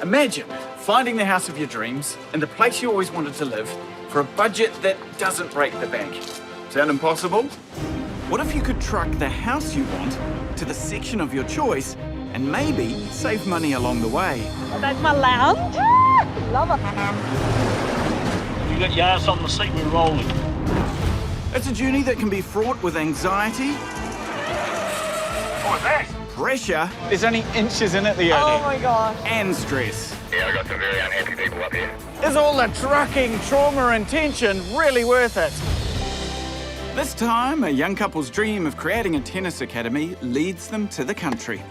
Imagine finding the house of your dreams in the place you always wanted to live for a budget that doesn't break the bank. Sound impossible? What if you could truck the house you want to the section of your choice and maybe save money along the way? Oh, that's my lounge. Love it. You got your ass on the seat, we're rolling. It's a journey that can be fraught with anxiety. What's that? Pressure. There's only inches in it, the Oh my gosh. and stress. Yeah, I got some very unhappy people up here. Is all the trucking, trauma and tension really worth it? This time, a young couple's dream of creating a tennis academy leads them to the country.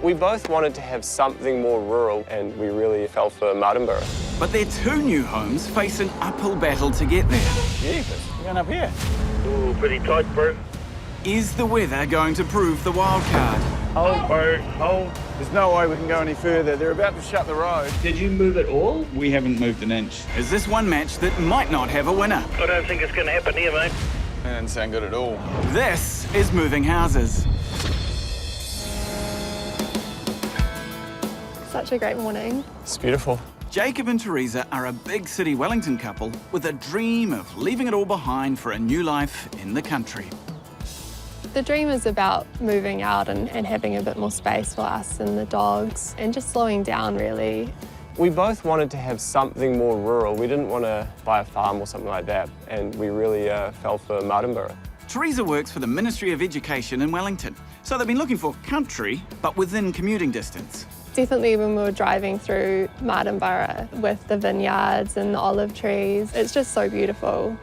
We both wanted to have something more rural, and we really fell for Martinborough. But their two new homes face an uphill battle to get there. Jesus, we're going up here. Ooh, pretty tight, bro. Is the weather going to prove the wild card? Hold, bro, hold. There's no way we can go any further. They're about to shut the road. Did you move at all? We haven't moved an inch. Is this one match that might not have a winner? I don't think it's going to happen here, mate. That didn't sound good at all. This is Moving Houses. Such a great morning. It's beautiful. Jacob and Theresa are a big city Wellington couple with a dream of leaving it all behind for a new life in the country. The dream is about moving out and having a bit more space for us and the dogs and just slowing down, really. We both wanted to have something more rural. We didn't want to buy a farm or something like that, and we really fell for Martinborough. Theresa works for the Ministry of Education in Wellington, so they've been looking for country, but within commuting distance. Definitely when we were driving through Martinborough with the vineyards and the olive trees, it's just so beautiful.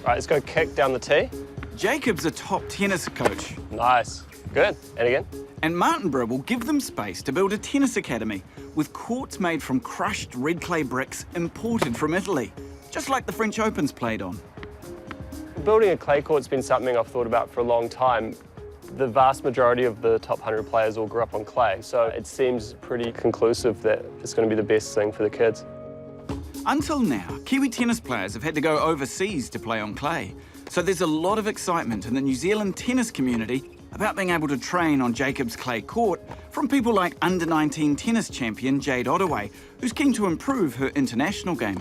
Right, let's go kick down the tee. Jacob's a top tennis coach, Nice. Good. And again. and Martinborough will give them space to build a tennis academy with courts made from crushed red clay bricks imported from Italy, just like the French Open's played on. Building a clay court's been something I've thought about for a long time. The vast majority of the top 100 players all grew up on clay, so it seems pretty conclusive that it's going to be the best thing for the kids. Until now, Kiwi tennis players have had to go overseas to play on clay. So there's a lot of excitement in the New Zealand tennis community about being able to train on Jacob's clay court from people like under-19 tennis champion Jade Ottaway, who's keen to improve her international game.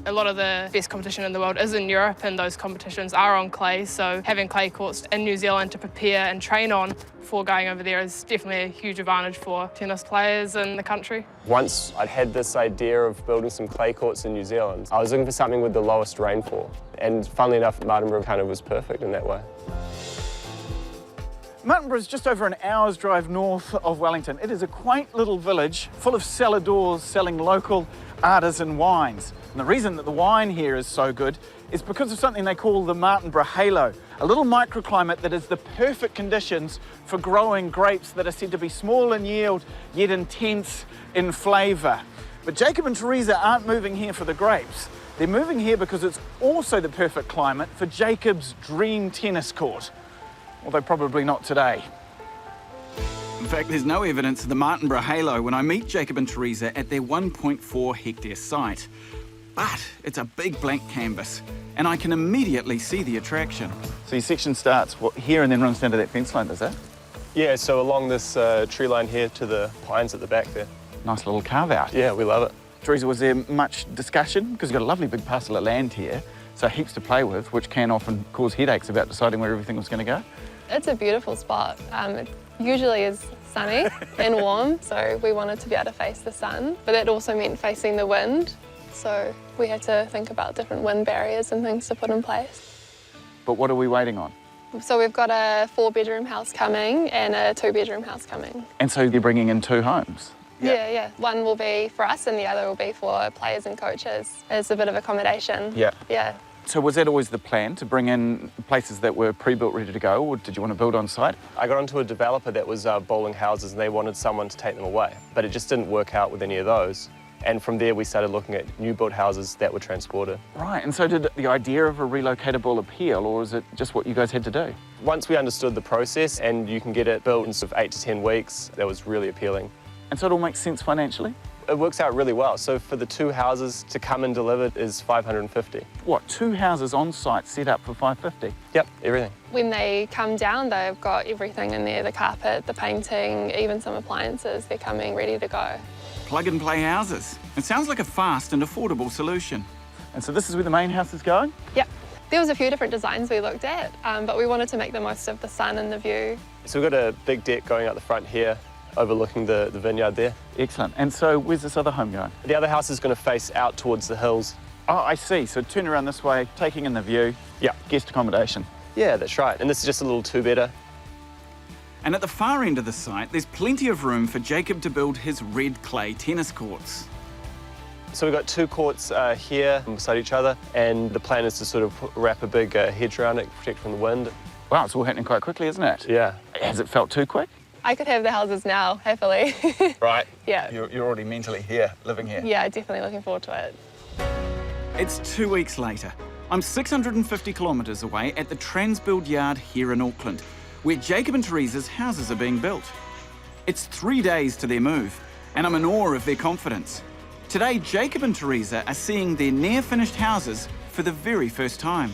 A lot of the best competition in the world is in Europe, and those competitions are on clay, so having clay courts in New Zealand to prepare and train on before going over there is definitely a huge advantage for tennis players in the country. Once I'd had this idea of building some clay courts in New Zealand, I was looking for something with the lowest rainfall. And funnily enough, Martinborough kind of was perfect in that way. Martinborough is just over an hour's drive north of Wellington. It is a quaint little village full of cellar doors selling local artisan wines. And the reason that the wine here is so good is because of something they call the Martinborough halo, a little microclimate that is the perfect conditions for growing grapes that are said to be small in yield, yet intense in flavour. But Jacob and Theresa aren't moving here for the grapes. They're moving here because it's also the perfect climate for Jacob's dream tennis court. Although probably not today. In fact, there's no evidence of the Martinborough halo when I meet Jacob and Theresa at their 1.4 hectare site. But it's a big blank canvas, and I can immediately see the attraction. So your section starts here and then runs down to that fence line, does that? Yeah, so along this tree line here to the pines at the back there. Nice little carve out. Yeah, we love it. Theresa, was there much discussion? Because you've got a lovely big parcel of land here, so heaps to play with, which can often cause headaches about deciding where everything was going to go. It's a beautiful spot. It usually is sunny and warm, so we wanted to be able to face the sun, but that also meant facing the wind. So we had to think about different wind barriers and things to put in place. But what are we waiting on? So we've got a 4-bedroom house coming and a 2-bedroom house coming. And so you're bringing in 2 homes? Yeah. One will be for us and the other will be for players and coaches. It's a bit of accommodation. Yeah. So was that always the plan, to bring in places that were pre-built, ready to go, or did you want to build on site? I got onto a developer that was bowling houses and they wanted someone to take them away, but it just didn't work out with any of those. And from there, we started looking at new built houses that were transported. Right, and so did the idea of a relocatable appeal, or is it just what you guys had to do? Once we understood the process and you can get it built in sort of 8 to 10 weeks, that was really appealing. And so it all makes sense financially? It works out really well. So for the 2 houses to come and delivered is $550. What, 2 houses on site set up for $550? Yep, everything. When they come down, they've got everything in there, the carpet, the painting, even some appliances. They're coming ready to go. Plug and play houses. It sounds like a fast and affordable solution. And so this is where the main house is going? Yep. There was a few different designs we looked at, but we wanted to make the most of the sun and the view. So we've got a big deck going out the front here, overlooking the vineyard there. Excellent. And so where's this other home going? The other house is going to face out towards the hills. Oh, I see. So turn around this way, taking in the view. Yeah. Guest accommodation. Yeah, that's right. And this is just a little 2-bedder. And at the far end of the site, there's plenty of room for Jacob to build his red clay tennis courts. So we've got 2 courts here beside each other, and the plan is to sort of wrap a big hedge around it, protect from the wind. Wow, it's all happening quite quickly, isn't it? Yeah. Has it felt too quick? I could have the houses now, happily. Right. Yeah. You're already mentally here, living here. Yeah, definitely looking forward to it. It's 2 weeks later. I'm 650 kilometres away at the Transbuild Yard here in Auckland, where Jacob and Theresa's houses are being built. It's 3 days to their move, and I'm in awe of their confidence. Today, Jacob and Theresa are seeing their near-finished houses for the very first time.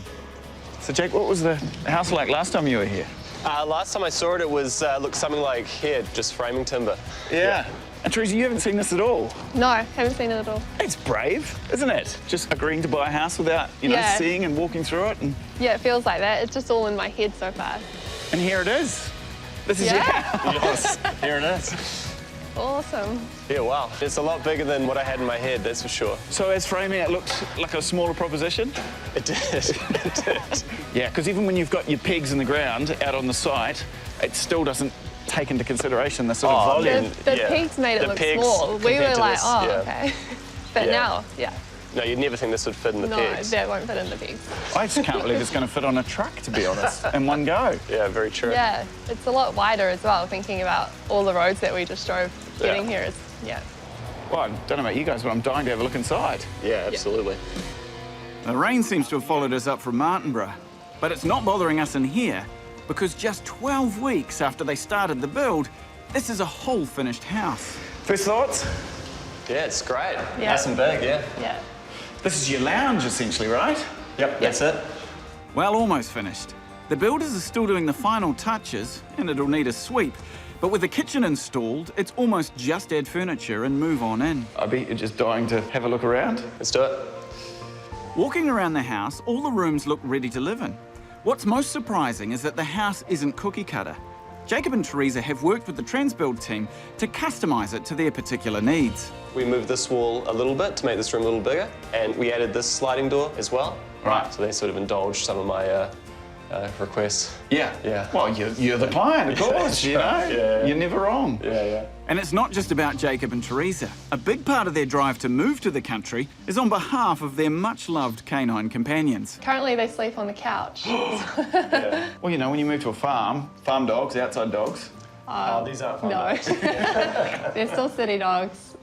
So, Jake, what was the house like last time you were here? Last time I saw it, it was looked something like here, just framing timber. Yeah. And Theresa, you haven't seen this at all? No, haven't seen it at all. It's brave, isn't it? Just agreeing to buy a house without, Yeah. seeing and walking through it. And Yeah, it feels like that. It's just all in my head so far. here it is. This is your house. Here it is. Awesome. Yeah, wow. It's a lot bigger than what I had in my head, that's for sure. So as framing, it looked like a smaller proposition? It did. It did. Yeah, because even when you've got your pegs in the ground out on the site, it still doesn't take into consideration the sort of volume. The pegs made it The look pegs small. We were compared to like, this, oh, yeah. okay. But Yeah. now, yeah. No, you'd never think this would fit in the No, pegs. that won't fit in the pegs. I just can't believe it's going to fit on a truck, to be honest, in one go. Yeah, very true. Yeah, it's a lot wider as well, thinking about all the roads that we just drove getting here. Yeah. Well, I don't know about you guys, but I'm dying to have a look inside. Yeah, absolutely. The rain seems to have followed us up from Martinborough, but it's not bothering us in here because just 12 weeks after they started the build, this is a whole finished house. First thoughts? Yeah, it's great. Yeah. Nice and big, yeah. Yeah. This is your lounge, essentially, right? Yep, that's it. Well, almost finished. The builders are still doing the final touches, and it'll need a sweep. But with the kitchen installed, it's almost just add furniture and move on in. I bet you're just dying to have a look around. Let's do it. Walking around the house, all the rooms look ready to live in. What's most surprising is that the house isn't cookie cutter. Jacob and Theresa have worked with the Transbuild team to customise it to their particular needs. We moved this wall a little bit to make this room a little bigger, and we added this sliding door as well. Right. So they sort of indulged some of my requests. Yeah. Yeah. Well, you're the client, of course, you know. Yeah. You're never wrong. Yeah. And it's not just about Jacob and Theresa. A big part of their drive to move to the country is on behalf of their much-loved canine companions. Currently, they sleep on the couch. Well, when you move to a farm dogs, outside dogs. Oh, these aren't fun. No. They're still city dogs.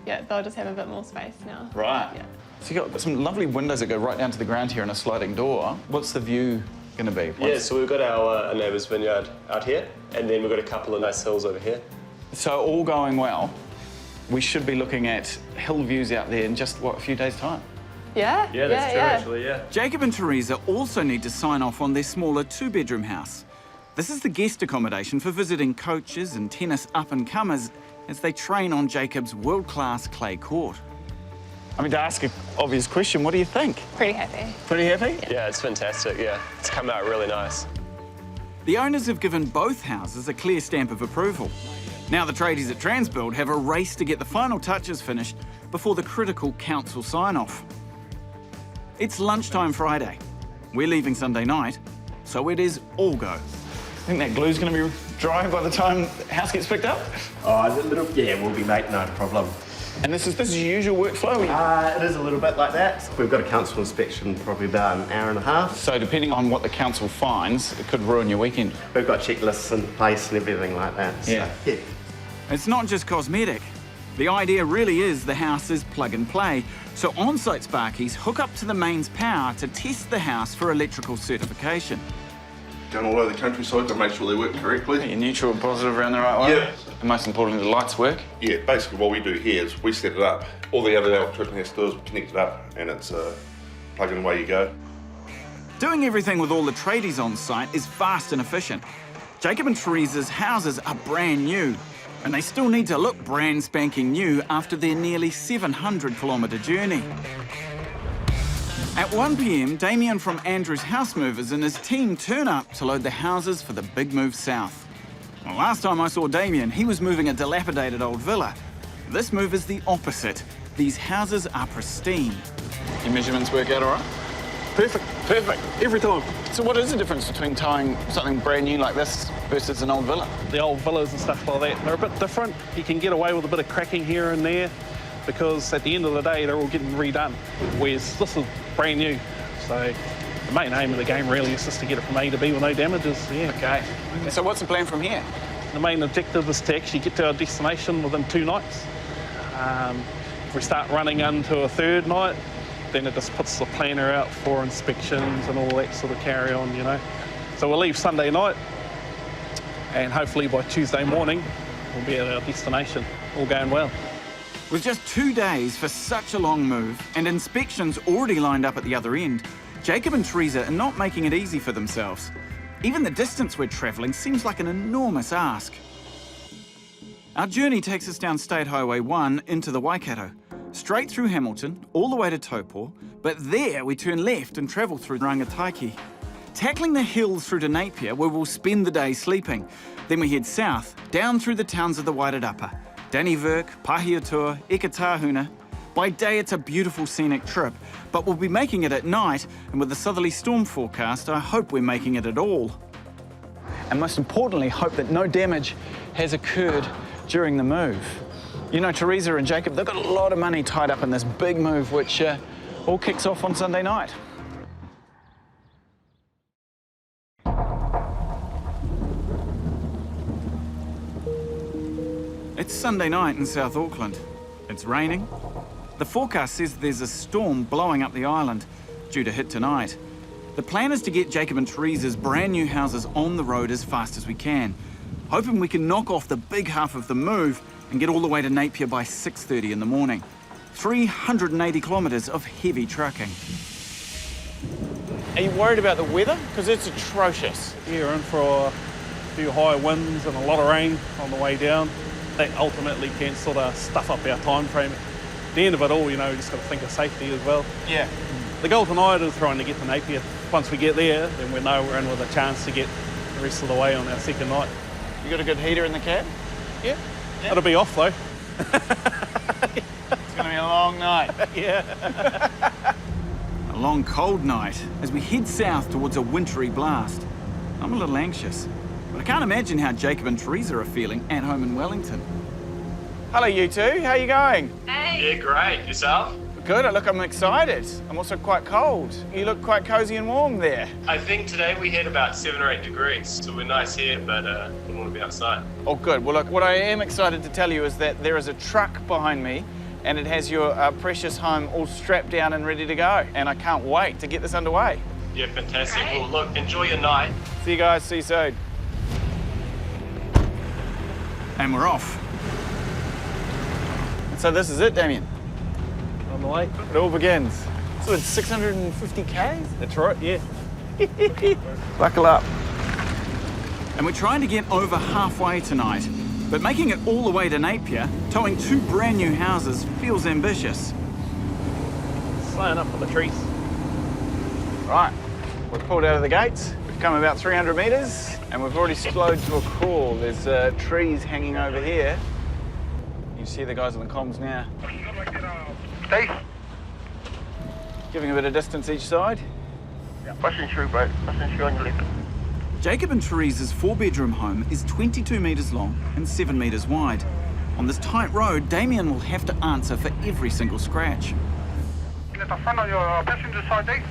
Yeah, they'll just have a bit more space now. Right. Yeah. So you've got some lovely windows that go right down to the ground here and a sliding door. What's the view going to be? Yeah, so we've got our neighbour's vineyard out here, and then we've got a couple of nice hills over here. So all going well, we should be looking at hill views out there in just, a few days' time? Yeah? Yeah, that's true, actually, yeah. Jacob and Theresa also need to sign off on their smaller 2-bedroom house. This is the guest accommodation for visiting coaches and tennis up-and-comers as they train on Jacob's world-class clay court. I mean, to ask an obvious question, what do you think? Pretty happy. Pretty happy? Yeah, it's fantastic, yeah. It's come out really nice. The owners have given both houses a clear stamp of approval. Now the tradies at Transbuild have a race to get the final touches finished before the critical council sign-off. It's lunchtime Friday. We're leaving Sunday night, so it is all go. I think that glue's going to be dry by the time the house gets picked up. Oh, we'll be mate, no problem. And this is your usual workflow? It is a little bit like that. We've got a council inspection probably about an hour and a half. So depending on what the council finds, it could ruin your weekend. We've got checklists in place and everything like that. So, yeah. It's not just cosmetic. The idea really is the house is plug and play, so on-site sparkies hook up to the mains power to test the house for electrical certification. Down all over the countryside to make sure they work correctly. You're neutral and positive around the right way? Yeah. And most importantly, the lights work? Yeah, basically what we do here is we set it up. All the other electrician has to do is connect it up and it's plug and away you go. Doing everything with all the tradies on site is fast and efficient. Jacob and Theresa's houses are brand new, and they still need to look brand spanking new after their nearly 700-kilometre journey. At 1 p.m, Damien from Andrew's House Movers and his team turn up to load the houses for the big move south. Well, last time I saw Damien, he was moving a dilapidated old villa. This move is the opposite. These houses are pristine. Your measurements work out all right? Perfect, perfect, every time. So what is the difference between towing something brand new like this versus an old villa? The old villas and stuff like that, they're a bit different. You can get away with a bit of cracking here and there because at the end of the day, they're all getting redone. Whereas this is brand new. So the main aim of the game really is just to get it from A to B with no damages, yeah. Okay. So what's the plan from here? The main objective is to actually get to our destination within 2 nights. If we start running into a 3rd night, then it just puts the planner out for inspections and all that sort of carry on, you know. So we'll leave Sunday night and hopefully by Tuesday morning, we'll be at our destination, all going well. With just 2 days for such a long move and inspections already lined up at the other end, Jacob and Theresa are not making it easy for themselves. Even the distance we're travelling seems like an enormous ask. Our journey takes us down State Highway 1 into the Waikato, straight through Hamilton, all the way to Taupo, but there we turn left and travel through Rangataiki. Tackling the hills through to Napier, where we'll spend the day sleeping. Then we head south, down through the towns of the Wairarapa, Dannevirke, Pahiatua, Eekar, Huna. By day it's a beautiful scenic trip, but we'll be making it at night, and with the southerly storm forecast, I hope we're making it at all. And most importantly, hope that no damage has occurred during the move. You know, Theresa and Jacob, they've got a lot of money tied up in this big move, which all kicks off on Sunday night. It's Sunday night in South Auckland. It's raining. The forecast says there's a storm blowing up the island, due to hit tonight. The plan is to get Jacob and Theresa's brand new houses on the road as fast as we can, hoping we can knock off the big half of the move and get all the way to Napier by 6:30 in the morning. 380 kilometres of heavy trucking. Are you worried about the weather? Because it's atrocious. Yeah, we're in for a few high winds and a lot of rain on the way down. That ultimately can sort of stuff up our time frame. At the end of it all, you know, we just got to think of safety as well. Yeah. The goal tonight is trying to get to Napier. Once we get there, then we know we're in with a chance to get the rest of the way on our 2nd night. You got a good heater in the cab? Yeah. It'll be off though. It's going to be a long night. Yeah. A long cold night as we head south towards a wintry blast. I'm a little anxious, but I can't imagine how Jacob and Theresa are feeling at home in Wellington. Hello, you two. How are you going? Yeah, great. Yourself? Good. Look, I'm excited. I'm also quite cold. You look quite cosy and warm there. I think today we hit about 7 or 8 degrees, so we're nice here, but we want to be outside. Oh, good. Well, look, what I am excited to tell you is that there is a truck behind me, and it has your precious home all strapped down and ready to go. And I can't wait to get this underway. Yeah, fantastic. Well, look, enjoy your night. See you guys. See you soon. And we're off. So this is it, Damien. On the way. It all begins. So it's 650 Ks? That's right, yeah. Buckle up. And we're trying to get over halfway tonight, but making it all the way to Napier, towing 2 brand new houses, feels ambitious. Slowing up for the trees. Right, we've pulled out of the gates. We've come about 300 metres, and we've already slowed to a crawl. There's trees hanging over here. You see the guys on the comms now. Steve? Giving a bit of distance each side. Russian through, bro. Russian through on your left. Jacob and Theresa's 4-bedroom home is 22 metres long and 7 metres wide. On this tight road, Damien will have to answer for every single scratch. At the front of your passenger side, Dave.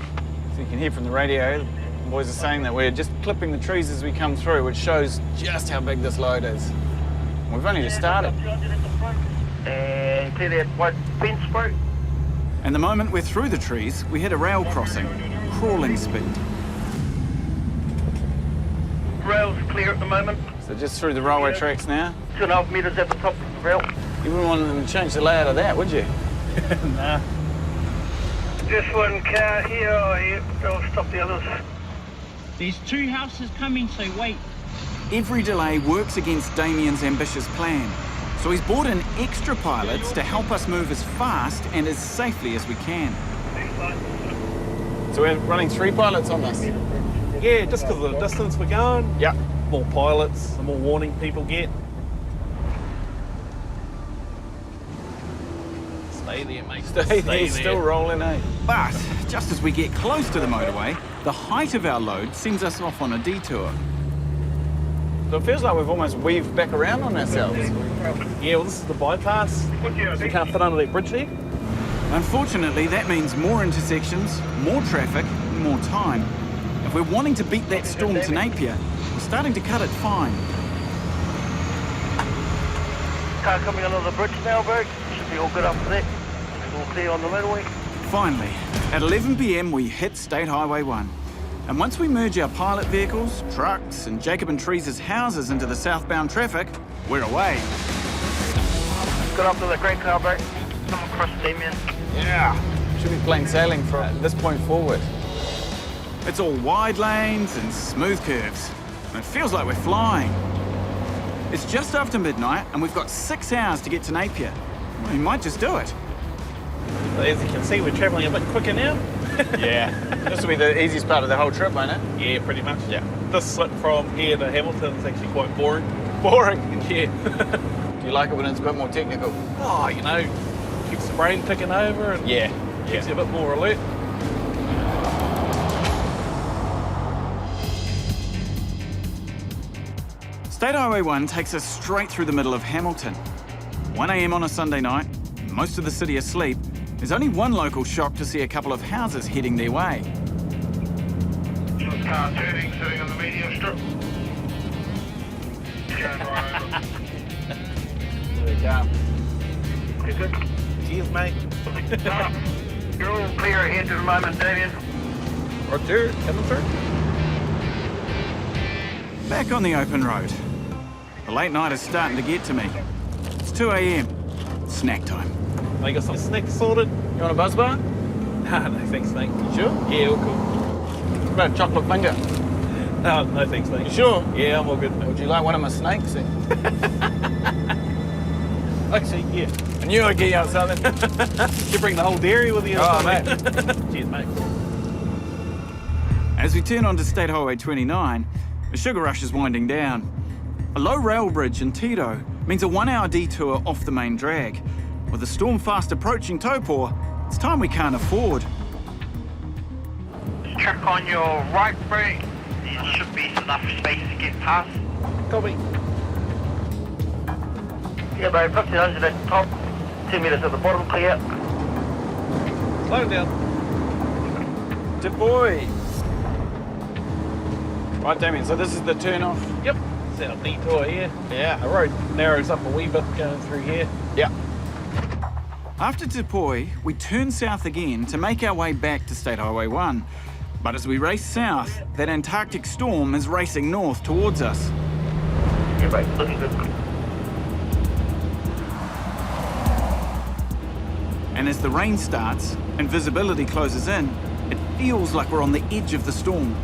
So you can hear from the radio, the boys are saying that we're just clipping the trees as we come through, which shows just how big this load is. We've only just started. And clear that white fence, bro. And the moment we're through the trees, we hit a rail crossing, crawling speed. Rail's clear at the moment. So just through the railway tracks now. 2.5 metres at the top of the rail. You wouldn't want them to change the layout of that, would you? Nah. Just one car here, they'll stop the others. There's 2 houses coming, so wait. Every delay works against Damien's ambitious plan, so he's brought in extra pilots to help us move as fast and as safely as we can. So we're running 3 pilots on this? Yeah, just because of the distance we're going. Yeah. More pilots, the more warning people get. Stay there, mate. Stay there, still rolling, eh? But just as we get close to the motorway, the height of our load sends us off on a detour. So it feels like we've almost weaved back around on ourselves. Yeah, well, this is the bypass. We can't fit under that bridge there. Unfortunately, that means more intersections, more traffic, more time. If we're wanting to beat that storm to Napier, we're starting to cut it fine. Car coming under the bridge now, Berg. Should be all good after that. All clear on the motorway. Finally, at 11 p.m, we hit State Highway 1. And once we merge our pilot vehicles, trucks, and Jacob and Theresa's houses into the southbound traffic, we're away. Got up to the great car, Berg. Come across Damien. Yeah. Should be plain sailing from this point forward. It's all wide lanes and smooth curves. And it feels like we're flying. It's just after midnight, and we've got 6 hours to get to Napier. We might just do it. As you can see, we're travelling a bit quicker now. Yeah. This will be the easiest part of the whole trip, won't it? Yeah, pretty much. Yeah. This slip from here to Hamilton is actually quite boring. Boring. Yeah. Do you like it when it's a bit more technical? Oh, you know, keeps the brain ticking over and keeps you a bit more alert. State Highway 1 takes us straight through the middle of Hamilton. 1 a.m. on a Sunday night, most of the city asleep. There's only one local shocked to see a couple of houses heading their way. Car turning, sitting on the medium strip. Going right over. There we go. You good? Cheers, mate. You're all clear ahead at the moment, Damien. Roger, coming through. Back on the open road. The late night is starting to get to me. It's 2 a.m. Snack time. I got some snacks sorted. You want a buzz bar? Nah, no thanks, mate. You sure? Yeah, all cool. What about a chocolate finger? No thanks, mate. You sure? Yeah, I'm all good. Would you like one of my snakes? Actually, yeah. I knew I'd get you out something. You bring the whole dairy with you. Oh, mate. Cheers, mate. As we turn onto State Highway 29, the sugar rush is winding down. A low rail bridge in Tito means a 1-hour detour off the main drag. With the storm fast approaching Taupo, it's time we can't afford. Check on your right brake. There should be enough space to get past. Copy. Yeah, bro, 1500 at the top, 10 metres at the bottom, clear. Slow down. Good boy. Right, Damien, so this is the turn off? Yep. It's our detour here. Yeah. The road narrows up a wee bit going through here. Yeah. After Tupoi, we turn south again to make our way back to State Highway 1. But as we race south, that Antarctic storm is racing north towards us. Yeah, bro, looking good. And as the rain starts and visibility closes in, it feels like we're on the edge of the storm.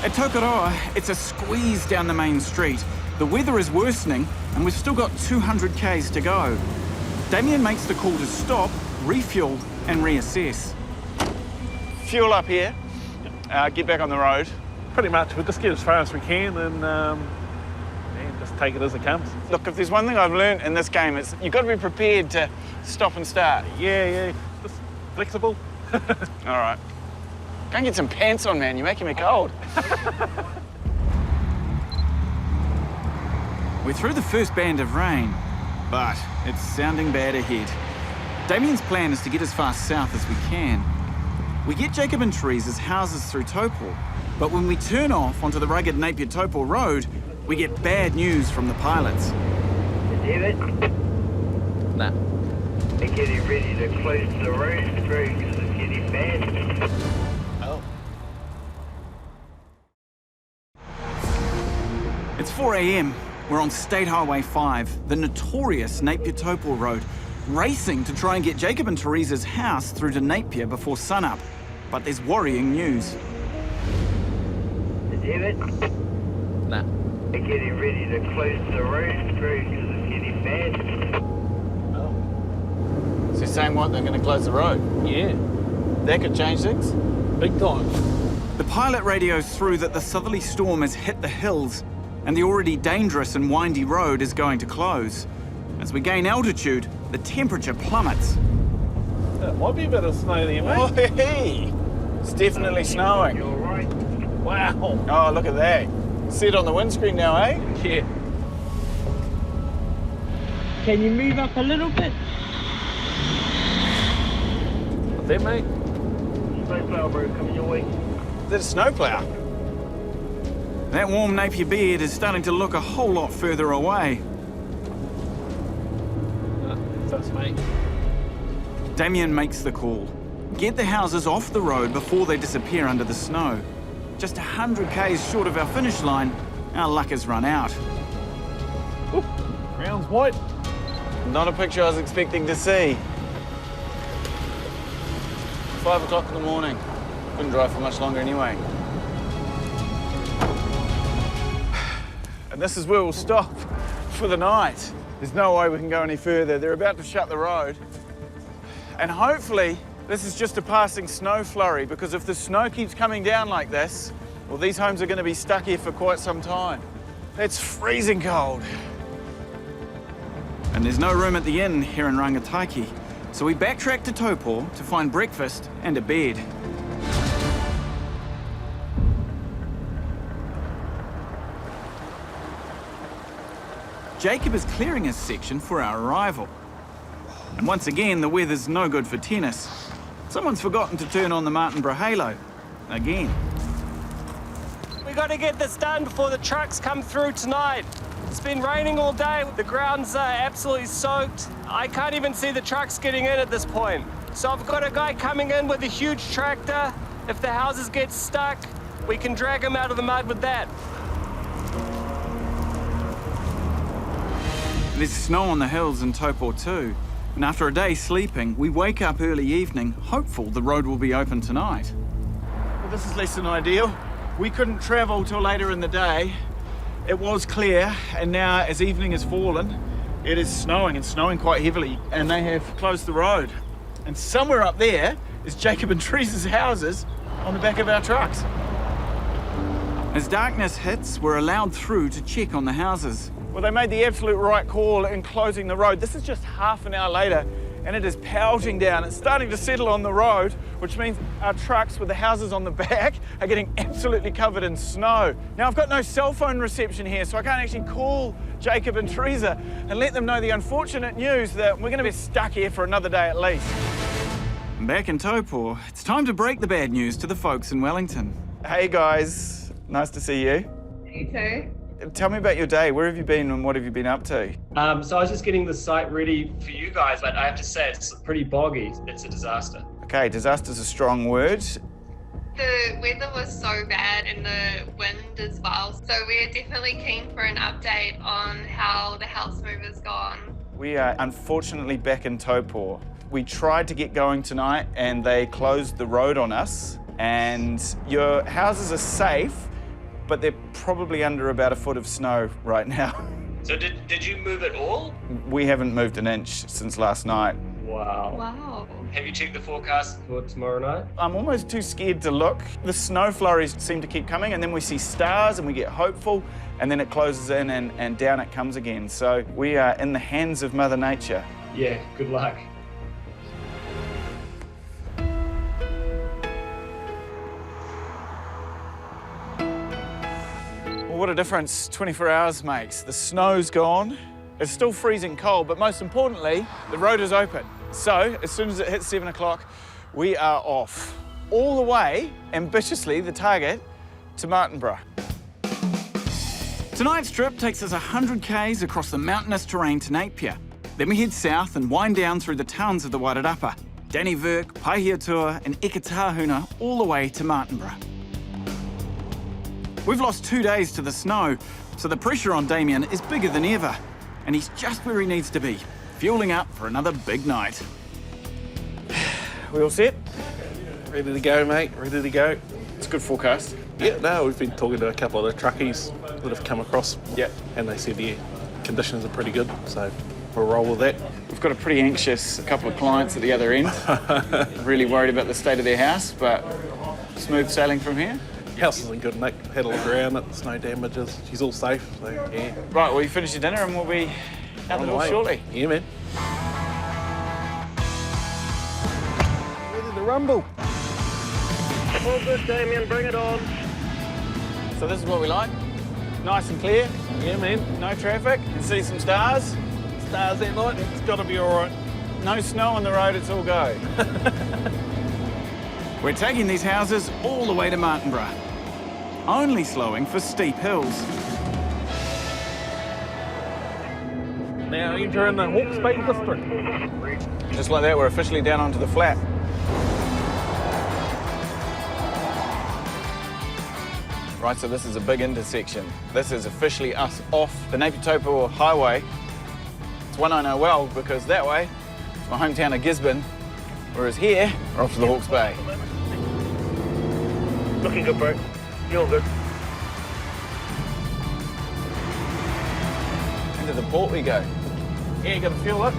At Tokoroa, it's a squeeze down the main street. The weather is worsening, and we've still got 200 k's to go. Damien makes the call to stop, refuel, and reassess. Fuel up here, get back on the road. Pretty much. We'll just get as far as we can and just take it as it comes. Look, if there's one thing I've learned in this game, it's you've got to be prepared to stop and start. Yeah. Just flexible. All right. Go and get some pants on, man. You're making me cold. We're through the first band of rain, but it's sounding bad ahead. Damien's plan is to get as fast south as we can. We get Jacob and Theresa's houses through Taupo, but when we turn off onto the rugged Napier-Taupo road, we get bad news from the pilots. David? Nah. They're getting ready to close the road because it's getting bad. Oh. It's 4 a.m. We're on State Highway 5, the notorious Napier-Topol Road, racing to try and get Jacob and Theresa's house through to Napier before sunup. But there's worrying news. David? Nah. They're getting ready to close the road through because it's getting bad. So you're saying what, they're going to close the road? Yeah. That could change things? Big time. The pilot radios through that the southerly storm has hit the hills and the already dangerous and windy road is going to close. As we gain altitude, the temperature plummets. It might be a bit of snow there, mate. Oh, hey! It's definitely snowing. You're right. Wow. Oh, look at that. See it on the windscreen now, eh? Yeah. Can you move up a little bit? What's that, mate? Snowplow, bro, coming your way. Is that a snowplow? That warm Napier bed is starting to look a whole lot further away. That's us, mate. Damien makes the call. Get the houses off the road before they disappear under the snow. Just 100 k's short of our finish line, our luck has run out. Ooh, ground's white. Not a picture I was expecting to see. 5 o'clock in the morning. Couldn't drive for much longer anyway. And this is where we'll stop for the night. There's no way we can go any further. They're about to shut the road. And hopefully, this is just a passing snow flurry, because if the snow keeps coming down like this, well, these homes are going to be stuck here for quite some time. It's freezing cold. And there's no room at the inn here in Rangataiki, so we backtrack to Topol to find breakfast and a bed. Jacob is clearing his section for our arrival. And once again, the weather's no good for tennis. Someone's forgotten to turn on the Martinborough halo. Again. We got to get this done before the trucks come through tonight. It's been raining all day. The ground's absolutely soaked. I can't even see the trucks getting in at this point. So I've got a guy coming in with a huge tractor. If the houses get stuck, we can drag them out of the mud with that. There's snow on the hills in Topol too. And after a day sleeping, we wake up early evening, hopeful the road will be open tonight. Well, this is less than ideal. We couldn't travel till later in the day. It was clear, and now as evening has fallen, it is snowing, and snowing quite heavily, and they have closed the road. And somewhere up there is Jacob and Theresa's houses on the back of our trucks. As darkness hits, we're allowed through to check on the houses. Well, they made the absolute right call in closing the road. This is just half an hour later, and it is pelting down. It's starting to settle on the road, which means our trucks with the houses on the back are getting absolutely covered in snow. Now, I've got no cell phone reception here, so I can't actually call Jacob and Theresa and let them know the unfortunate news that we're going to be stuck here for another day at least. Back in Topol, it's time to break the bad news to the folks in Wellington. Hey, guys. Nice to see you. You too. Tell me about your day. Where have you been and what have you been up to? So I was just getting the site ready for you guys, but I have to say it's pretty boggy. It's a disaster. Okay, disaster's a strong word. The weather was so bad and the wind as well. So we're definitely keen for an update on how the house move has gone. We are unfortunately back in Topol. We tried to get going tonight and they closed the road on us. And your houses are safe, but they're probably under about a foot of snow right now. So did you move at all? We haven't moved an inch since last night. Wow. Wow. Have you checked the forecast for tomorrow night? I'm almost too scared to look. The snow flurries seem to keep coming, and then we see stars and we get hopeful, and then it closes in and down it comes again. So we are in the hands of Mother Nature. Yeah, good luck. Well, what a difference 24 hours makes. The snow's gone. It's still freezing cold, but most importantly, the road is open. So as soon as it hits 7 o'clock, we are off. All the way, ambitiously, the target, to Martinborough. Tonight's trip takes us 100 k's across the mountainous terrain to Napier. Then we head south and wind down through the towns of the Wairarapa. Danny Verk, Paihiatua and Huna all the way to Martinborough. We've lost 2 days to the snow, so the pressure on Damien is bigger than ever, and he's just where he needs to be, fueling up for another big night. We all set? Ready to go, mate, ready to go. It's a good forecast. Yeah, no, we've been talking to a couple of the truckies that have come across. Yep. And they said, yeah, conditions are pretty good, so we'll roll with that. We've got a pretty anxious couple of clients at the other end. Really worried about the state of their house, but smooth sailing from here. House is in good nick. Had a look around it, there's no damages. She's all safe, so yeah. Right, well, you finish your dinner and we'll be out the door shortly. Yeah, man. Ready to rumble. All good, Damien, bring it on. So this is what we like. Nice and clear. Yeah, man. No traffic. You can see some stars. Stars at night, it's got to be all right. No snow on the road, it's all go. We're taking these houses all the way to Martinborough, only slowing for steep hills. Now entering the Hawke's Bay district. Just like that, we're officially down onto the flat. Right, so this is a big intersection. This is officially us off the Napier Highway. It's one I know well because that way, it's my hometown of Gisborne, whereas here, we're off to the Hawke's Bay. Looking good, bro. You're good. Into the port we go. Yeah, you got to fuel up.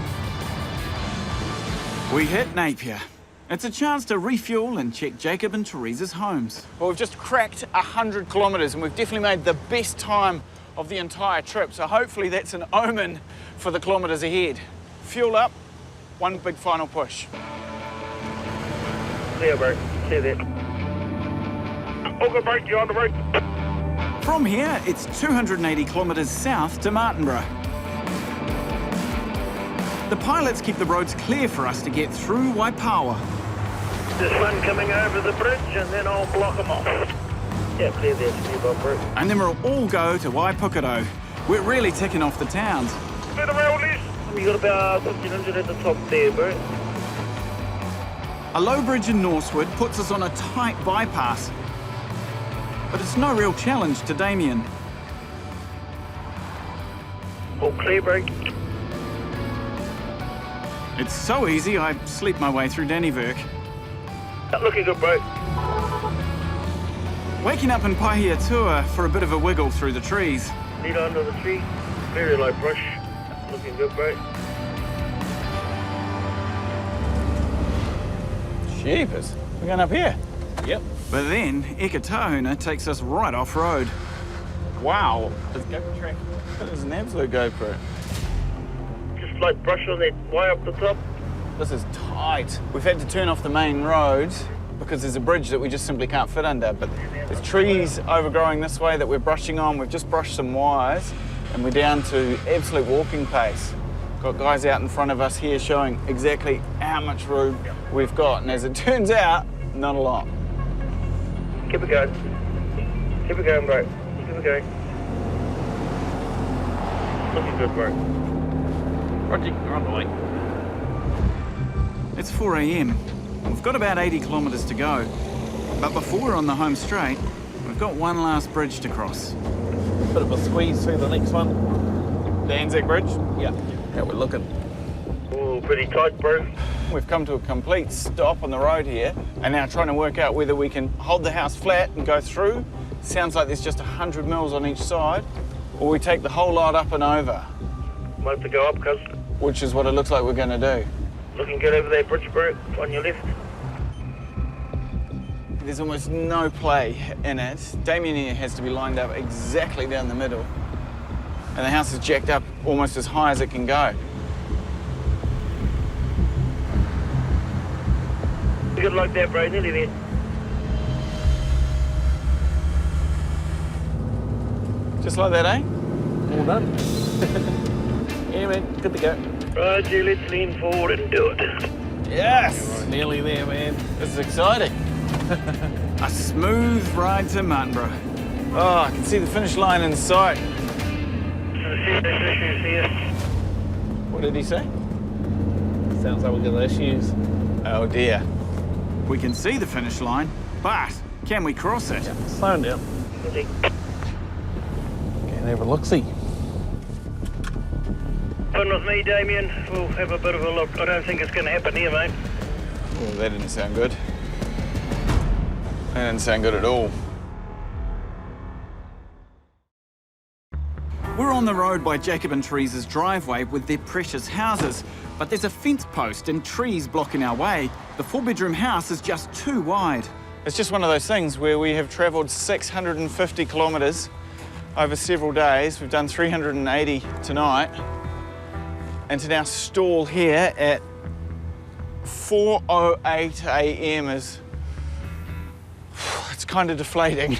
We hit Napier. It's a chance to refuel and check Jacob and Theresa's homes. Well, we've just cracked 100 kilometres and we've definitely made the best time of the entire trip. So hopefully that's an omen for the kilometres ahead. Fuel up, one big final push. Clear, bro. Clear there. All good, bro. You're on the road. From here, it's 280 kilometres south to Martinborough. The pilots keep the roads clear for us to get through Waipawa. There's one coming over the bridge and then I'll block them off. Yeah, clear there, speedboat, bro. And then we'll all go to Waipukaro. We're really ticking off the towns. Bit around this. You got about 1,500 at the top there, bro. A low bridge in Norsewood puts us on a tight bypass. But it's no real challenge to Damien. All clear, bro. It's so easy, I sleep my way through Danny Verk. Looking good, bro. Waking up in Paihiatua for a bit of a wiggle through the trees. Lead under the tree. Very light brush. Looking good, bro. Jeepers, we're going up here. Yep. But then Huna takes us right off-road. Wow, this GoPro track is an absolute GoPro. Just light brush on that wire up the top. This is tight. We've had to turn off the main road because there's a bridge that we just simply can't fit under, but there's trees overgrowing this way that we're brushing on. We've just brushed some wires and we're down to absolute walking pace. Got guys out in front of us here showing exactly how much room we've got, and as it turns out, not a lot. Keep it going. Keep it going, bro. Keep it going. Looking good, bro. Roger, you're on the way. It's 4 a.m. We've got about 80 kilometres to go. But before we're on the home straight, we've got one last bridge to cross. Bit of a squeeze through the next one. The Anzac Bridge? Yeah. How we're looking. Oh, pretty tight, bro. We've come to a complete stop on the road here and now trying to work out whether we can hold the house flat and go through. Sounds like there's just 100 mils on each side, or we take the whole lot up and over. Might have to go up, cuz. Which is what it looks like we're going to do. Looking good over there, bridge, bro. On your left. There's almost no play in it. Damien here has to be lined up exactly down the middle. And the house is jacked up almost as high as it can go. Good luck there, bro. Nearly there. Just like that, eh? All done. Yeah, man. Good to go. Roger, let's lean forward and do it. Yes! Right, nearly there, man. This is exciting. A smooth ride to Martinborough. Oh, I can see the finish line in sight. Issues here. What did he say? Sounds like we've got issues. Oh dear. We can see the finish line, but can we cross it? Slow down. Okay, have a look-see. Fun with me, Damien. We'll have a bit of a look. I don't think it's going to happen here, mate. Oh, that didn't sound good. That didn't sound good at all. We're on the road by Jacob and Theresa's driveway with their precious houses, but there's a fence post and trees blocking our way. The 4-bedroom house is just too wide. It's just one of those things where we have travelled 650 kilometres over several days. We've done 380 tonight. And to now stall here at 4:08 a.m. is... it's kind of deflating.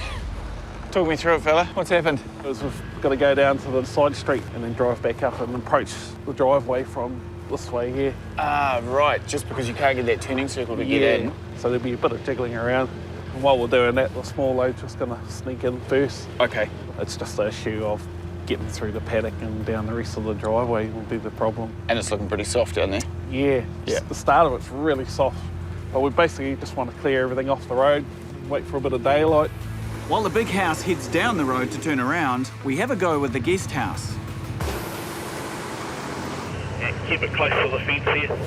Talk me through it, fella. What's happened? We've got to go down to the side street and then drive back up and approach the driveway from this way here. Ah, right, just because you can't get that turning circle to get in. So there'll be a bit of jiggling around. And while we're doing that, the small load's just going to sneak in first. Okay. It's just the issue of getting through the paddock and down the rest of the driveway will be the problem. And it's looking pretty soft down there. Yeah. The start of it's really soft. But we basically just want to clear everything off the road, wait for a bit of daylight. While the big house heads down the road to turn around, we have a go with the guest house. Yeah, keep it close to the fence here.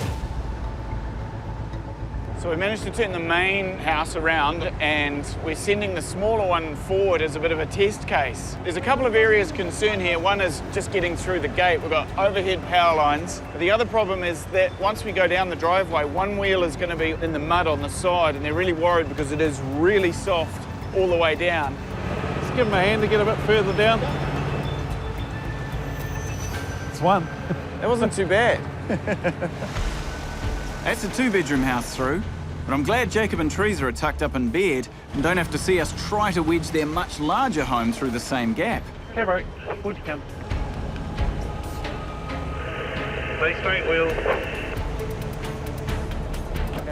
So we managed to turn the main house around and we're sending the smaller one forward as a bit of a test case. There's a couple of areas of concern here. One is just getting through the gate. We've got overhead power lines. But the other problem is that once we go down the driveway, one wheel is going to be in the mud on the side and they're really worried because it is really soft all the way down. Just give them a hand to get a bit further down. It's one. That wasn't too bad. That's a 2-bedroom house through, but I'm glad Jacob and Theresa are tucked up in bed and don't have to see us try to wedge their much larger home through the same gap. Okay, bro. Forward you come. Stay straight, wheel.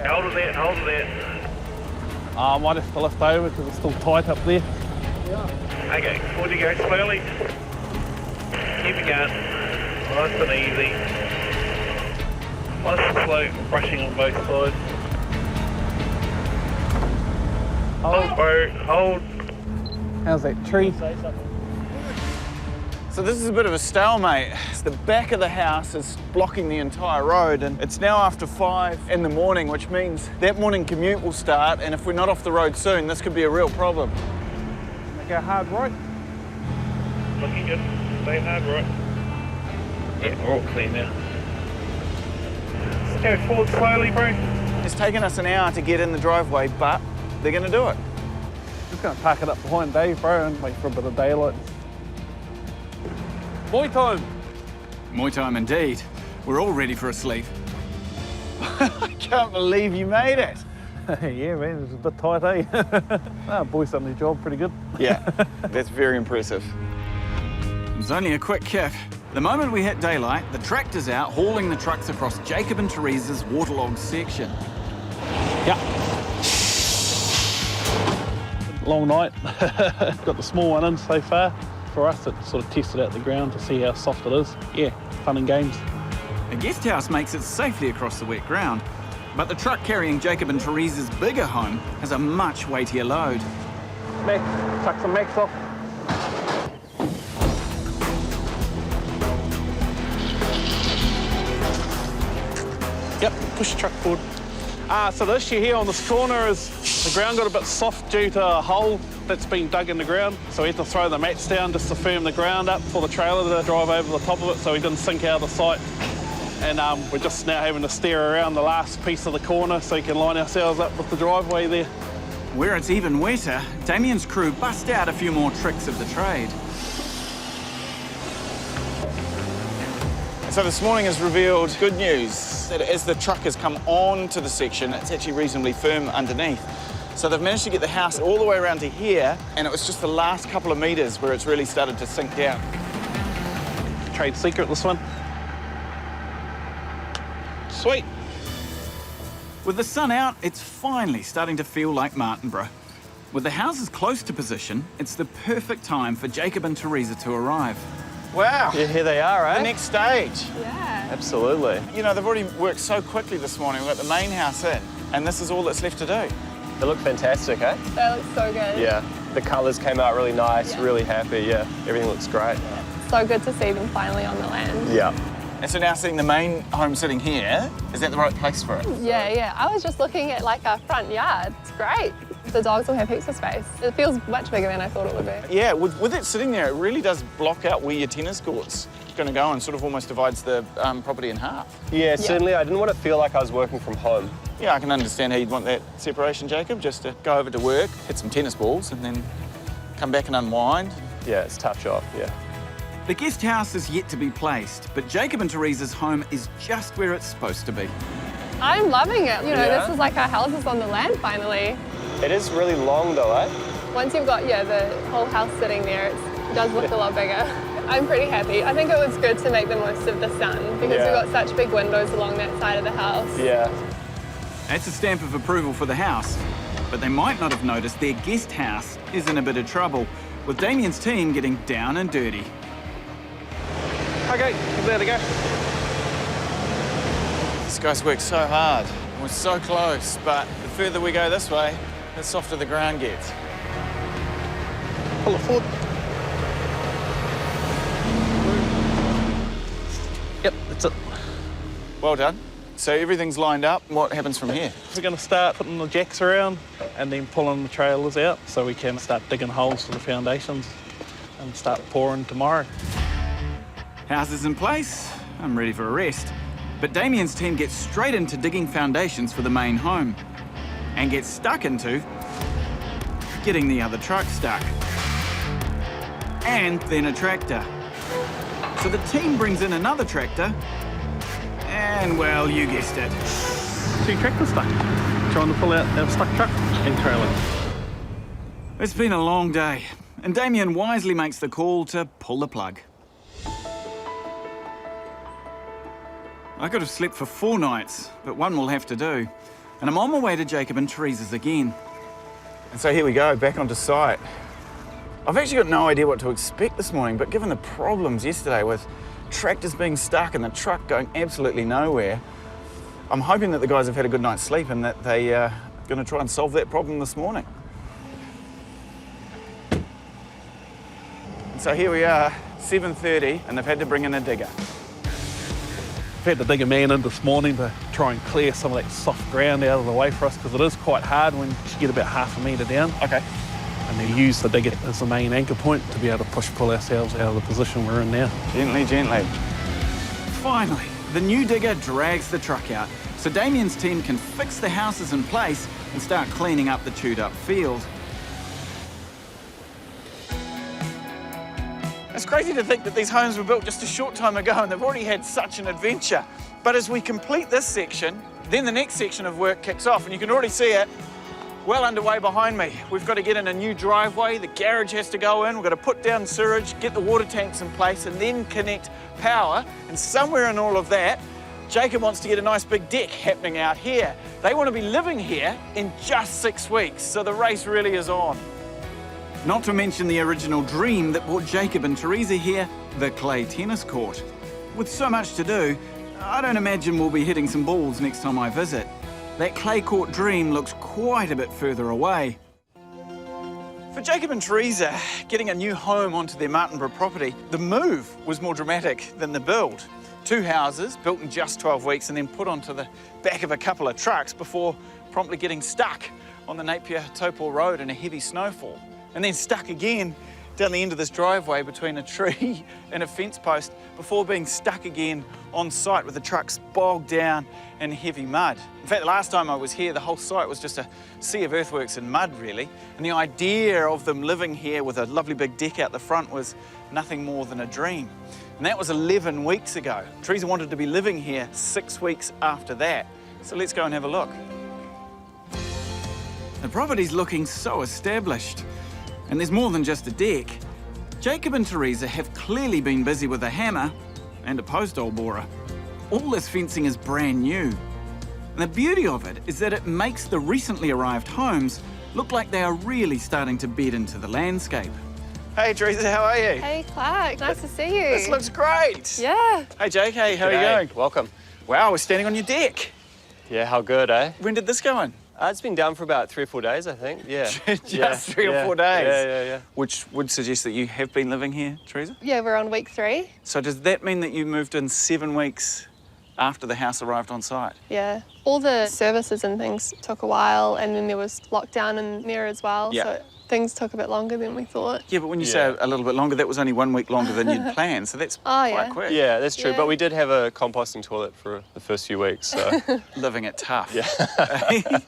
Hold it there, hold it there. I might have to lift over because it's still tight up there. Okay, forward you go slowly. Keep it going. Nice and easy. Nice and slow, brushing on both sides. Hold, bro, hold. How's that tree? So this is a bit of a stalemate. The back of the house is blocking the entire road and it's now after 5 in the morning, which means that morning commute will start, and if we're not off the road soon, this could be a real problem. Go hard right. Looking good. Stay hard right. Yeah, we're all clear now. Let's go forward slowly, bro. It's taken us an hour to get in the driveway, but they're going to do it. Just going to park it up behind Dave, bro, and wait for a bit of daylight. Boy time. Moi time indeed. We're all ready for a sleep. I can't believe you made it. Yeah, man, it's a bit tight, eh? Boy's done his job pretty good. Yeah, that's very impressive. It was only a quick kick. The moment we hit daylight, the tractor's out hauling the trucks across Jacob and Theresa's waterlogged section. Yeah. Long night. Got the small one in so far. For us, it sort of tested out the ground to see how soft it is. Yeah, fun and games. A guest house makes it safely across the wet ground, but the truck carrying Jacob and Theresa's bigger home has a much weightier load. Mac, tuck some Macs off. Yep, push the truck forward. So the issue here on this corner is the ground got a bit soft due to a hole that's been dug in the ground. So we had to throw the mats down just to firm the ground up for the trailer to drive over the top of it so we didn't sink out of sight. And we're just now having to steer around the last piece of the corner so we can line ourselves up with the driveway there. Where it's even wetter, Damien's crew bust out a few more tricks of the trade. So this morning has revealed good news, that as the truck has come on to the section, it's actually reasonably firm underneath. So they've managed to get the house all the way around to here, and it was just the last couple of metres where it's really started to sink down. Trade secret, this one. Sweet. With the sun out, it's finally starting to feel like Martinborough. With the houses close to position, it's the perfect time for Jacob and Theresa to arrive. Wow. Yeah, here they are, eh? The next stage. Yeah. Absolutely. You know, they've already worked so quickly this morning. We've got the main house in, and this is all that's left to do. They look fantastic, eh? They look so good. Yeah. The colours came out really nice, really happy, yeah. Everything looks great. So good to see them finally on the land. Yeah. And so now seeing the main home sitting here, is that the right place for it? Yeah. I was just looking at like our front yard. It's great. The dogs will have heaps of space. It feels much bigger than I thought it would be. Yeah, with it sitting there, it really does block out where your tennis court's going to go and sort of almost divides the property in half. Yeah, certainly. I didn't want to feel like I was working from home. Yeah, I can understand how you'd want that separation, Jacob, just to go over to work, hit some tennis balls, and then come back and unwind. Yeah, it's touch off, yeah. The guest house is yet to be placed, but Jacob and Theresa's home is just where it's supposed to be. I'm loving it. You know, Yeah. this is like our houses on the land finally. It is really long though, eh? Once you've got, the whole house sitting there, it does look a lot bigger. I'm pretty happy. I think it was good to make the most of the sun because we've got such big windows along that side of the house. Yeah. That's a stamp of approval for the house, but they might not have noticed their guest house is in a bit of trouble, with Damien's team getting down and dirty. Okay, there they go. This guy's worked so hard. We're so close, but the further we go this way, the softer the ground gets. Pull it forward. Yep, that's it. Well done. So everything's lined up. What happens from here? We're going to start putting the jacks around and then pulling the trailers out so we can start digging holes for the foundations and start pouring tomorrow. House is in place, I'm ready for a rest. But Damien's team gets straight into digging foundations for the main home and gets stuck into getting the other truck stuck. And then a tractor. So the team brings in another tractor and, well, you guessed it. 2 tractors stuck, trying to pull out our stuck truck and trailer. It's been a long day, and Damien wisely makes the call to pull the plug. I could have slept for 4 nights, but one will have to do. And I'm on my way to Jacob and Theresa's again. And so here we go, back onto site. I've actually got no idea what to expect this morning, but given the problems yesterday with tractors being stuck and the truck going absolutely nowhere, I'm hoping that the guys have had a good night's sleep and that they are going to try and solve that problem this morning. And so here we are, 7:30, and they've had to bring in a digger. I've had to dig a man in this morning to try and clear some of that soft ground out of the way for us because it is quite hard when you get about half a metre down. Okay. And then use the digger as the main anchor point to be able to pull ourselves out of the position we're in now. Gently, gently. Finally, the new digger drags the truck out, so Damien's team can fix the houses in place and start cleaning up the chewed up field. It's crazy to think that these homes were built just a short time ago and they've already had such an adventure. But as we complete this section, then the next section of work kicks off, and you can already see it well underway behind me. We've got to get in a new driveway, the garage has to go in, we've got to put down sewage, get the water tanks in place, and then connect power. And somewhere in all of that, Jacob wants to get a nice big deck happening out here. They want to be living here in just 6 weeks, so the race really is on. Not to mention the original dream that brought Jacob and Theresa here, the clay tennis court. With so much to do, I don't imagine we'll be hitting some balls next time I visit. That clay court dream looks quite a bit further away. For Jacob and Theresa, getting a new home onto their Martinborough property, the move was more dramatic than the build. 2 houses built in just 12 weeks and then put onto the back of a couple of trucks before promptly getting stuck on the Napier-Topor Road in a heavy snowfall. And then stuck again down the end of this driveway between a tree and a fence post before being stuck again on site with the trucks bogged down in heavy mud. In fact, the last time I was here, the whole site was just a sea of earthworks and mud, really. And the idea of them living here with a lovely big deck out the front was nothing more than a dream. And that was 11 weeks ago. Theresa wanted to be living here 6 weeks after that. So let's go and have a look. The property's looking so established. And there's more than just a deck. Jacob and Theresa have clearly been busy with a hammer and a post hole borer. All this fencing is brand new. And the beauty of it is that it makes the recently arrived homes look like they are really starting to bed into the landscape. Hey, Theresa, how are you? Hey, Clark. Nice to see you. This looks great. Yeah. Hey, Jake, hey, how are you going? Welcome. Wow, we're standing on your deck. Yeah, how good, eh? When did this go in? It's been down for about 3 or 4 days, I think. Yeah. Just 3 or 4 days? Yeah. Which would suggest that you have been living here, Theresa? Yeah, we're on week 3. So does that mean that you moved in 7 weeks after the house arrived on site? Yeah. All the services and things took a while, and then there was lockdown in there as well. Yeah. So things took a bit longer than we thought. Yeah, but when you say a little bit longer, that was only 1 week longer than you'd planned, so that's quite quick. Yeah, that's true. Yeah. But we did have a composting toilet for the first few weeks, so... Living it tough. Yeah.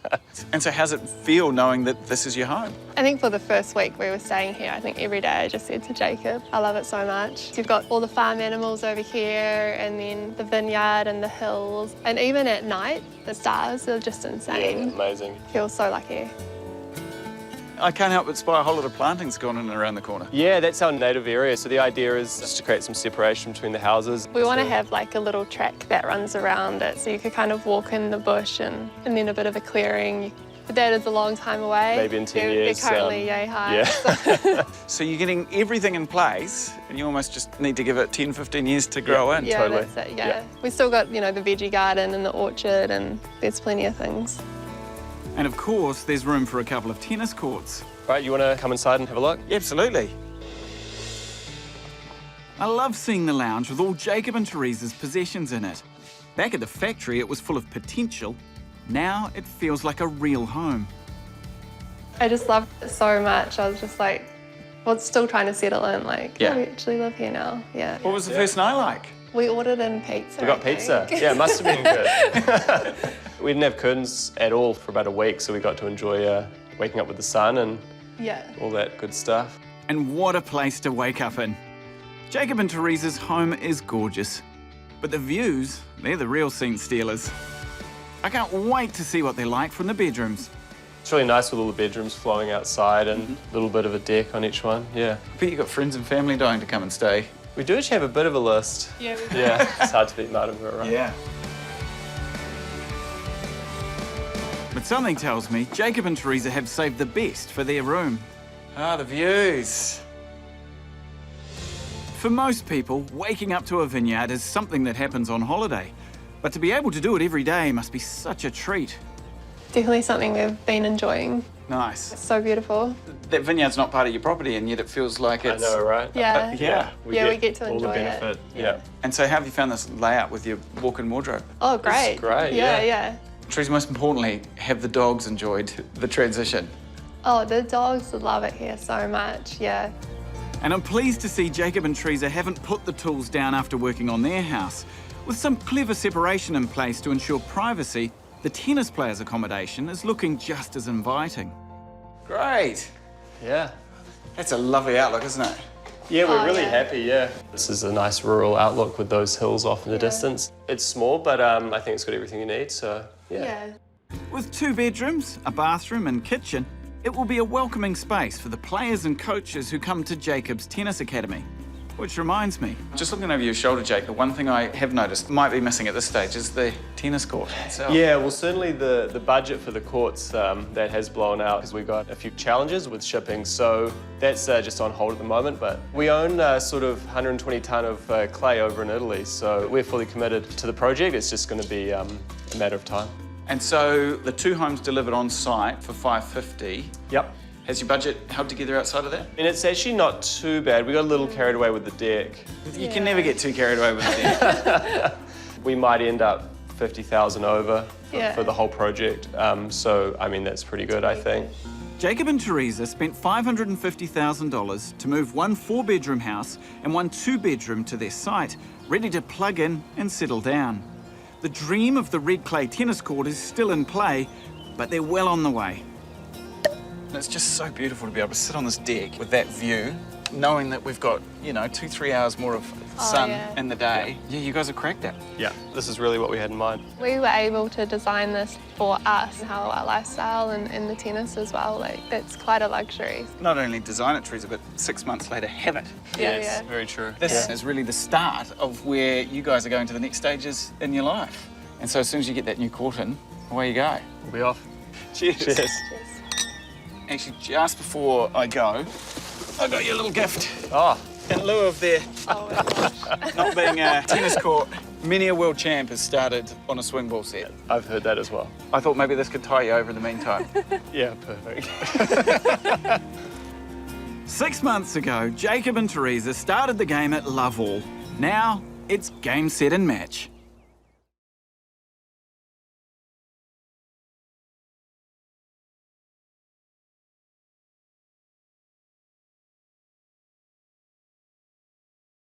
And so how's it feel knowing that this is your home? I think for the first week we were staying here, I think every day I just said to Jacob, I love it so much. You've got all the farm animals over here, and then the vineyard and the hills. And even at night, the stars are just insane. Yeah, amazing. Feel so lucky. I can't help but spy a whole lot of plantings going in and around the corner. Yeah, that's our native area. So the idea is just to create some separation between the houses. We want to have like a little track that runs around it, so you could kind of walk in the bush and then a bit of a clearing. But that is a long time away. Maybe in 10 years. They're currently yay high. Yeah. So you're getting everything in place, and you almost just need to give it 10, 15 years to grow in. Yeah, Totally. that's it, yeah. We've still got, you know, the veggie garden and the orchard, and there's plenty of things. And of course, there's room for a couple of tennis courts. Right, you want to come inside and have a look? Yeah, absolutely. I love seeing the lounge with all Jacob and Theresa's possessions in it. Back at the factory, it was full of potential. Now it feels like a real home. I just loved it so much. I was just like, well, still trying to settle in, like, Yeah. we actually live here now, yeah. What was the first night like? We ordered in pizza. We got I think. pizza. Yeah, it must have been good. We didn't have curtains at all for about a week, so we got to enjoy waking up with the sun and Yeah. all that good stuff. And what a place to wake up in. Jacob and Theresa's home is gorgeous. But the views, they're the real scene stealers. I can't wait to see what they're like from the bedrooms. It's really nice with all the bedrooms flowing outside and a little bit of a deck on each one, yeah. I bet you've got friends and family dying to come and stay. We do actually have a bit of a list. Yeah, we do. Yeah, it's hard to beat Martinborough, right? Yeah. But something tells me Jacob and Theresa have saved the best for their room. Ah, the views. For most people, waking up to a vineyard is something that happens on holiday. But to be able to do it every day must be such a treat. Definitely something we've been enjoying. Nice. It's so beautiful. That vineyard's not part of your property, and yet it feels like I it's... know, right? Yeah. Yeah. We get to all enjoy the it. benefit. Yeah. And so how have you found this layout with your walk-in wardrobe? Oh, great. It's great, Yeah, yeah. yeah. Theresa, most importantly, have the dogs enjoyed the transition? Oh, the dogs love it here so much, yeah. And I'm pleased to see Jacob and Theresa haven't put the tools down after working on their house. With some clever separation in place to ensure privacy, the tennis players' accommodation is looking just as inviting. Great. Yeah. That's a lovely outlook, isn't it? Yeah, we're Oh, really yeah. happy, yeah. This is a nice rural outlook with those hills off in the distance. It's small, but I think it's got everything you need, so yeah. With 2 bedrooms, a bathroom and kitchen, it will be a welcoming space for the players and coaches who come to Jacob's Tennis Academy. Which reminds me, Just looking over your shoulder, Jacob, one thing I have noticed might be missing at this stage is the tennis court itself. Yeah, well, certainly the budget for the courts, that has blown out because we got a few challenges with shipping, so that's just on hold at the moment. But we own sort of 120 tonne of clay over in Italy, so we're fully committed to the project. It's just going to be a matter of time. And so the 2 homes delivered on site for $550. Yep. Has your budget held together outside of that? And it's actually not too bad. We got a little carried away with the deck. You can never get too carried away with it. We might end up 50,000 over Yeah. for the whole project. So, I mean, that's pretty good, I think. Jacob and Theresa spent $550,000 to move 1 4-bedroom house and 1 2-bedroom to their site, ready to plug in and settle down. The dream of the red clay tennis court is still in play, but they're well on the way. And it's just so beautiful to be able to sit on this deck with that view, knowing that we've got, 2-3 hours more of sun in the day. Yeah, you guys have cracked it. Yeah, this is really what we had in mind. We were able to design this for us, how our lifestyle and the tennis as well. Like, that's quite a luxury. Not only design it, Theresa, but 6 months later, have it. Yeah, Very true. This is really the start of where you guys are going to the next stages in your life. And so as soon as you get that new court in, away you go. We'll be off. Cheers. Cheers. Actually, just before I go, I got you a little gift. Oh, In lieu of their Oh my gosh. not being a tennis court, many a world champ has started on a swing ball set. I've heard that as well. I thought maybe this could tie you over in the meantime. Yeah, perfect. 6 months ago, Jacob and Theresa started the game at Lovell. Now, it's game, set and match.